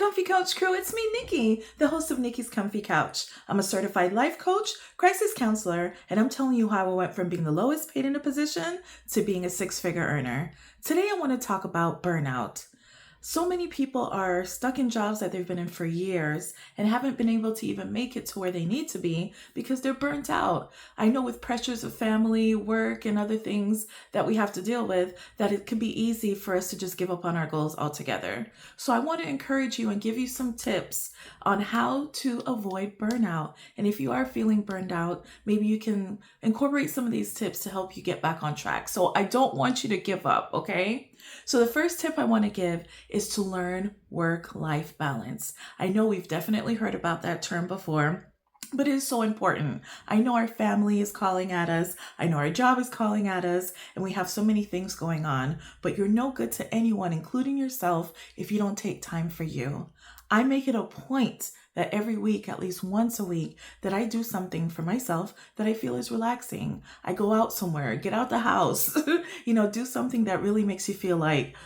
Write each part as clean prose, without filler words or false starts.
Comfy Couch crew, it's me, Nikki, the host of Nikki's Comfy Couch. I'm a certified life coach, crisis counselor, and I'm telling you how I went from being the lowest paid in a position to being a six-figure earner. Today I want to talk about burnout. So many people are stuck in jobs that they've been in for years and haven't been able to even make it to where they need to be because they're burnt out. I know with pressures of family, work, and other things that we have to deal with, that it can be easy for us to just give up on our goals altogether. So I want to encourage you and give you some tips on how to avoid burnout. And if you are feeling burned out, maybe you can incorporate some of these tips to help you get back on track. So I don't want you to give up, okay? So the first tip I want to give is to learn work-life balance. I know we've definitely heard about that term before, but it is so important. I know our family is calling at us. I know our job is calling at us, and we have so many things going on, but you're no good to anyone, including yourself, if you don't take time for you. I make it a point that every week, at least once a week, that I do something for myself that I feel is relaxing. I go out somewhere, get out the house, do something that really makes you feel like,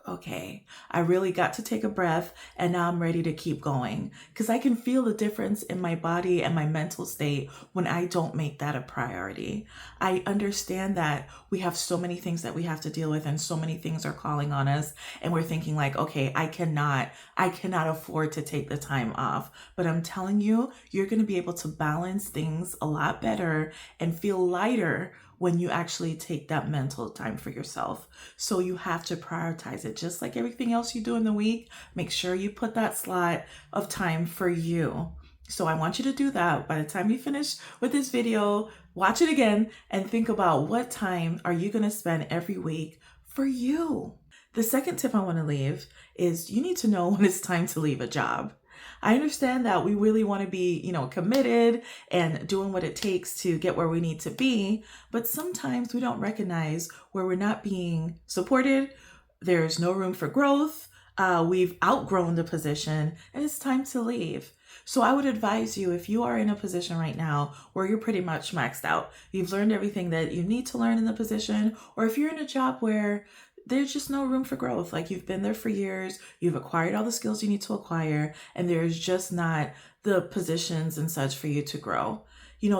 okay, I really got to take a breath and now I'm ready to keep going. Because I can feel the difference in my body and my mental state when I don't make that a priority. I understand that we have so many things that we have to deal with and so many things are calling on us and we're thinking like, okay, I cannot afford to take the time off. But I'm telling you, you're going to be able to balance things a lot better and feel lighter when you actually take that mental time for yourself. So you have to prioritize it. Just like everything else you do in the week, make sure you put that slot of time for you. So I want you to do that. By the time you finish with this video, watch it again and think about what time are you going to spend every week for you. The second tip I want to leave is you need to know when it's time to leave a job. I understand that we really want to be, committed and doing what it takes to get where we need to be, but sometimes we don't recognize where we're not being supported. There's no room for growth. We've outgrown the position and it's time to leave. So I would advise you, if you are in a position right now where you're pretty much maxed out, you've learned everything that you need to learn in the position, or if you're in a job where there's just no room for growth. Like you've been there for years, you've acquired all the skills you need to acquire, and there's just not the positions and such for you to grow.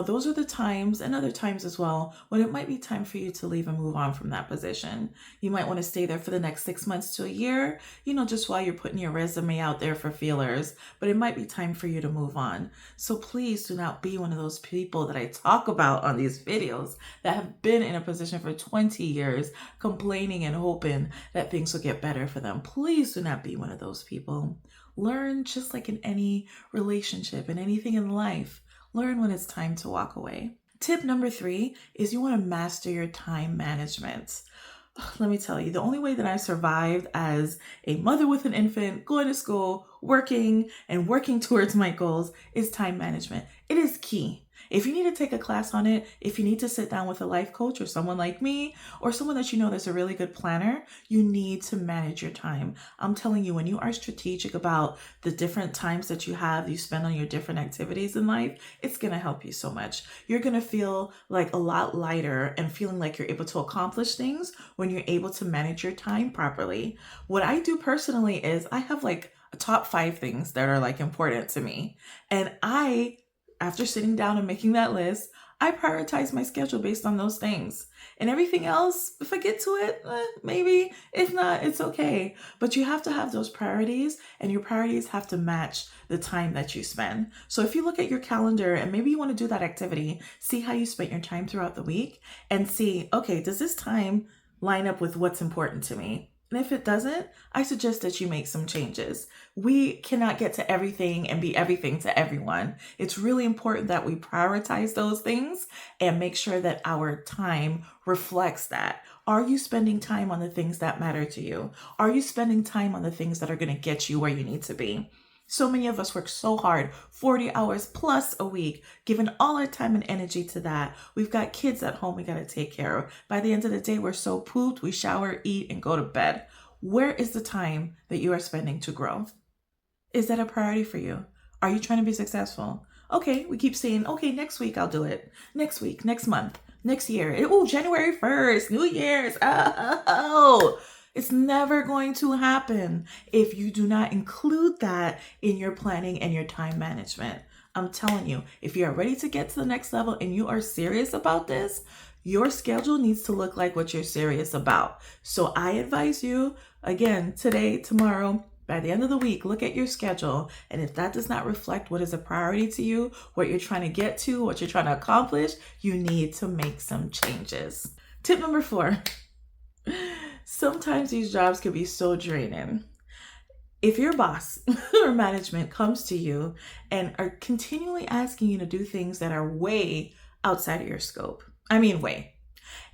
Those are the times and other times as well when it might be time for you to leave and move on from that position. You might want to stay there for the next 6 months to a year, just while you're putting your resume out there for feelers, but it might be time for you to move on. So please do not be one of those people that I talk about on these videos that have been in a position for 20 years, complaining and hoping that things will get better for them. Please do not be one of those people. Learn, just like in any relationship and anything in life, learn when it's time to walk away. Tip number 3 is you want to master your time management. Let me tell you, the only way that I survived as a mother with an infant, going to school, working towards my goals is time management. It is key. If you need to take a class on it, if you need to sit down with a life coach or someone like me, or someone that that's a really good planner, you need to manage your time. I'm telling you, when you are strategic about the different times that you spend on your different activities in life, it's going to help you so much. You're going to feel like a lot lighter and feeling like you're able to accomplish things when you're able to manage your time properly. What I do personally is I have a top 5 things that are important to me. And after sitting down and making that list, I prioritize my schedule based on those things. And everything else, if I get to it, maybe. If not, it's okay. But you have to have those priorities, and your priorities have to match the time that you spend. So if you look at your calendar and maybe you want to do that activity, see how you spent your time throughout the week and see, okay, does this time line up with what's important to me? And if it doesn't, I suggest that you make some changes. We cannot get to everything and be everything to everyone. It's really important that we prioritize those things and make sure that our time reflects that. Are you spending time on the things that matter to you? Are you spending time on the things that are going to get you where you need to be? So many of us work so hard, 40 hours plus a week, giving all our time and energy to that. We've got kids at home we got to take care of. By the end of the day, we're so pooped, we shower, eat, and go to bed. Where is the time that you are spending to grow? Is that a priority for you? Are you trying to be successful? Okay, we keep saying, okay, next week I'll do it. Next week, next month, next year. Oh, January 1st, New Year's. Oh, It's never going to happen if you do not include that in your planning and your time management. I'm telling you, if you are ready to get to the next level and you are serious about this, your schedule needs to look like what you're serious about. So I advise you, again, today, tomorrow, by the end of the week, look at your schedule. And if that does not reflect what is a priority to you, what you're trying to get to, what you're trying to accomplish, you need to make some changes. Tip number 4. Sometimes these jobs can be so draining. If your boss or management comes to you and are continually asking you to do things that are way outside of your scope, way,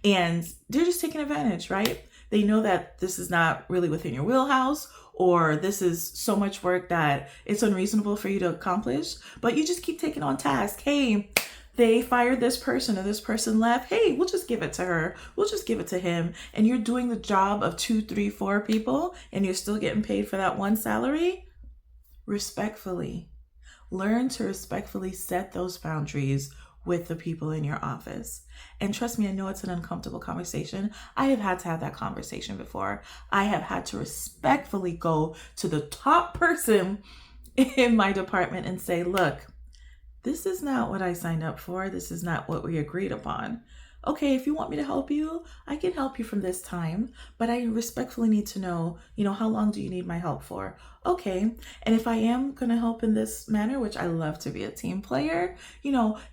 and they're just taking advantage, right? They know that this is not really within your wheelhouse, or this is so much work that it's unreasonable for you to accomplish, but you just keep taking on tasks. Hey, they fired this person or this person left. Hey, we'll just give it to her. We'll just give it to him. And you're doing the job of 2, 3, 4 people and you're still getting paid for that one salary. Respectfully, learn to respectfully set those boundaries with the people in your office. And trust me, I know it's an uncomfortable conversation. I have had to have that conversation before. I have had to respectfully go to the top person in my department and say, look, this is not what I signed up for. This is not what we agreed upon. Okay, if you want me to help you, I can help you from this time, but I respectfully need to know, how long do you need my help for? Okay, and if I am going to help in this manner, which I love to be a team player,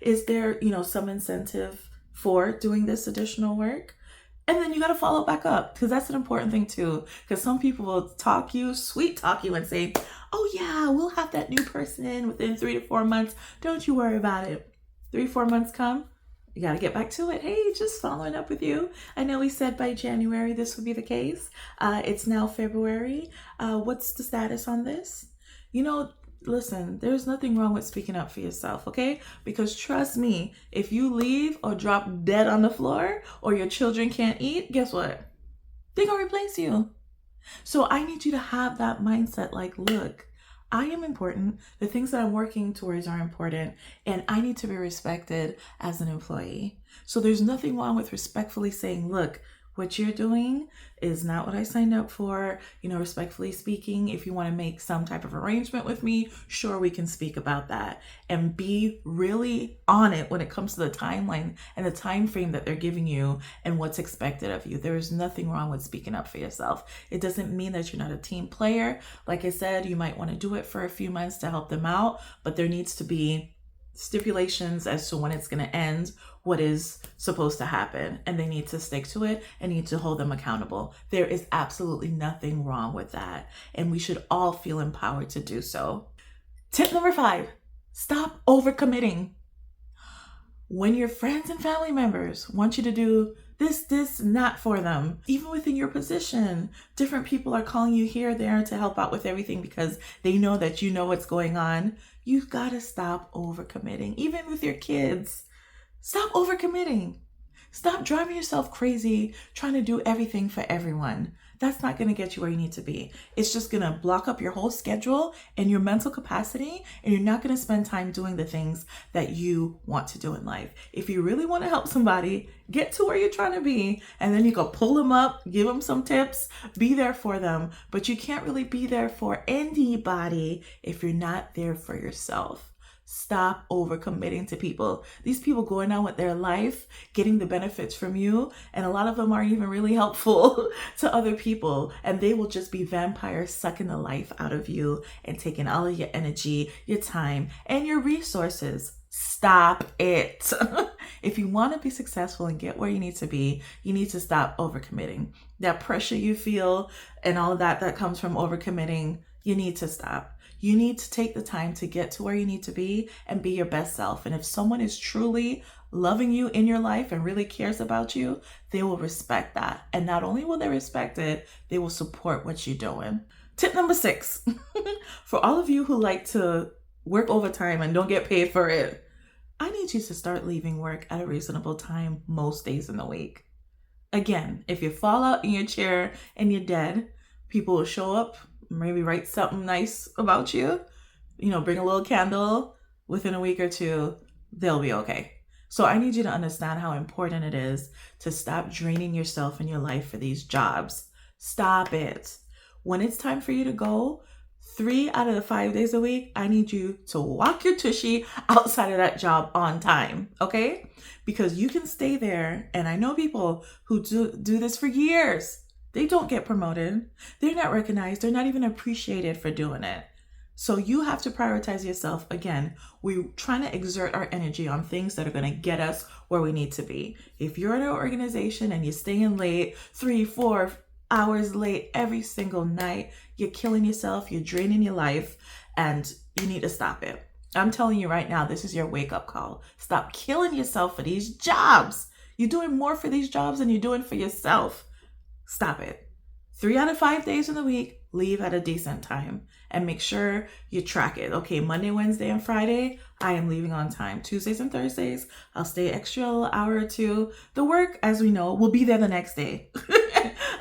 is there, some incentive for doing this additional work? And then you got to follow back up, because that's an important thing too. Because some people will sweet talk you and say, oh yeah, we'll have that new person in within 3 to 4 months. Don't you worry about it. 3, 4 months come, you got to get back to it. Hey, just following up with you. I know we said by January this would be the case. It's now February. What's the status on this? Listen, there's nothing wrong with speaking up for yourself, okay? Because trust me, if you leave or drop dead on the floor or your children can't eat, guess what? They're going to replace you. So I need you to have that mindset like, look, I am important. The things that I'm working towards are important, and I need to be respected as an employee. So there's nothing wrong with respectfully saying, look, what you're doing is not what I signed up for. Respectfully speaking, if you want to make some type of arrangement with me, sure, we can speak about that. And be really on it when it comes to the timeline and the time frame that they're giving you and what's expected of you. There is nothing wrong with speaking up for yourself. It doesn't mean that you're not a team player. Like I said, you might want to do it for a few months to help them out, but there needs to be stipulations as to when it's going to end, what is supposed to happen, and they need to stick to it and need to hold them accountable. There is absolutely nothing wrong with that, and we should all feel empowered to do so. Tip number 5, stop overcommitting. When your friends and family members want you to do this, not for them. Even within your position, different people are calling you here, there to help out with everything because they know that you know what's going on. You've got to stop overcommitting. Even with your kids, stop overcommitting. Stop driving yourself crazy trying to do everything for everyone. That's not going to get you where you need to be. It's just going to block up your whole schedule and your mental capacity, and you're not going to spend time doing the things that you want to do in life. If you really want to help somebody get to where you're trying to be, and then you go pull them up, give them some tips, be there for them, but you can't really be there for anybody if you're not there for yourself. Stop overcommitting to people. These people going on with their life, getting the benefits from you, and a lot of them aren't even really helpful to other people, and they will just be vampires sucking the life out of you and taking all of your energy, your time, and your resources. Stop it. If you want to be successful and get where you need to be, you need to stop overcommitting. That pressure you feel and all of that comes from overcommitting, you need to stop. You need to take the time to get to where you need to be and be your best self. And if someone is truly loving you in your life and really cares about you, they will respect that. And not only will they respect it, they will support what you're doing. Tip number 6, for all of you who like to work overtime and don't get paid for it, I need you to start leaving work at a reasonable time most days in the week. Again, if you fall out in your chair and you're dead, people will show up, maybe write something nice about you, bring a little candle. Within a week or 2, they'll be okay. So I need you to understand how important it is to stop draining yourself and your life for these jobs. Stop it. When it's time for you to go, 3 out of the 5 days a week, I need you to walk your tushy outside of that job on time, okay? Because you can stay there, and I know people who do this for years. They don't get promoted. They're not recognized. They're not even appreciated for doing it. So you have to prioritize yourself. Again, we're trying to exert our energy on things that are going to get us where we need to be. If you're in an organization and you're staying late, 3-4 hours late every single night, you're killing yourself, you're draining your life, and you need to stop it. I'm telling you right now, this is your wake-up call. Stop killing yourself for these jobs. You're doing more for these jobs than you're doing for yourself. Stop it. 3 out of 5 days in the week, leave at a decent time and make sure you track it. Okay, Monday, Wednesday, and Friday, I am leaving on time. Tuesdays and Thursdays, I'll stay extra hour or two. The work, as we know, will be there the next day.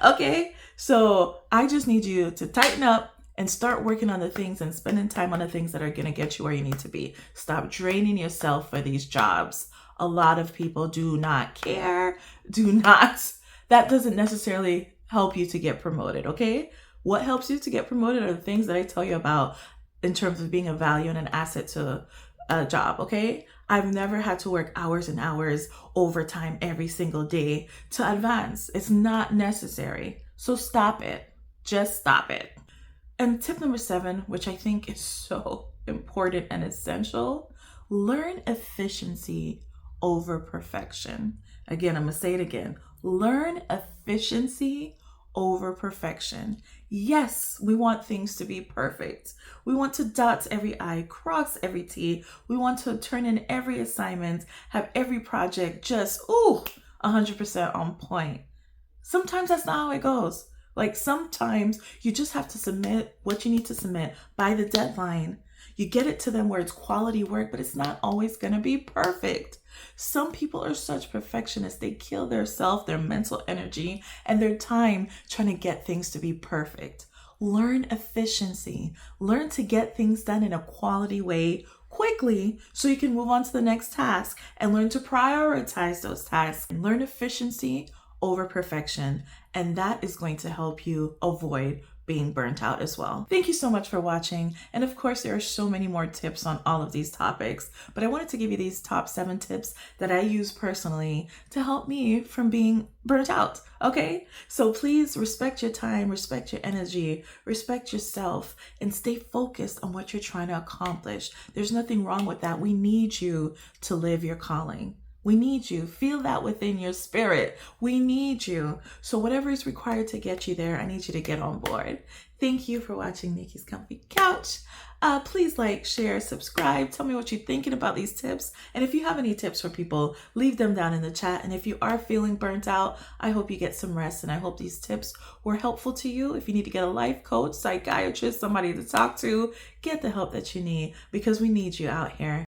Okay, so I just need you to tighten up and start working on the things and spending time on the things that are going to get you where you need to be. Stop draining yourself for these jobs. A lot of people do not care, that doesn't necessarily help you to get promoted, okay? What helps you to get promoted are the things that I tell you about in terms of being a value and an asset to a job, okay? I've never had to work hours and hours overtime every single day to advance. It's not necessary. So stop it. Just stop it. And tip number 7, which I think is so important and essential, learn efficiency over perfection. Again, I'm going to say it again. Learn efficiency over perfection. Yes, we want things to be perfect. We want to dot every I, cross every T. We want to turn in every assignment, have every project just, 100% on point. Sometimes that's not how it goes. Like sometimes you just have to submit what you need to submit by the deadline. You get it to them where it's quality work, but it's not always going to be perfect. Some people are such perfectionists. They kill their self, their mental energy, and their time trying to get things to be perfect. Learn efficiency. Learn to get things done in a quality way quickly so you can move on to the next task and learn to prioritize those tasks. Learn efficiency over perfection, and that is going to help you avoid being burnt out as well. Thank you so much for watching. And of course, there are so many more tips on all of these topics, but I wanted to give you these top 7 tips that I use personally to help me from being burnt out. Okay? So please respect your time, respect your energy, respect yourself, and stay focused on what you're trying to accomplish. There's nothing wrong with that. We need you to live your calling. We need you. Feel that within your spirit. We need you. So whatever is required to get you there, I need you to get on board. Thank you for watching Nikki's Comfy Couch. Please like, share, subscribe. Tell me what you're thinking about these tips. And if you have any tips for people, leave them down in the chat. And if you are feeling burnt out, I hope you get some rest. And I hope these tips were helpful to you. If you need to get a life coach, psychiatrist, somebody to talk to, get the help that you need because we need you out here.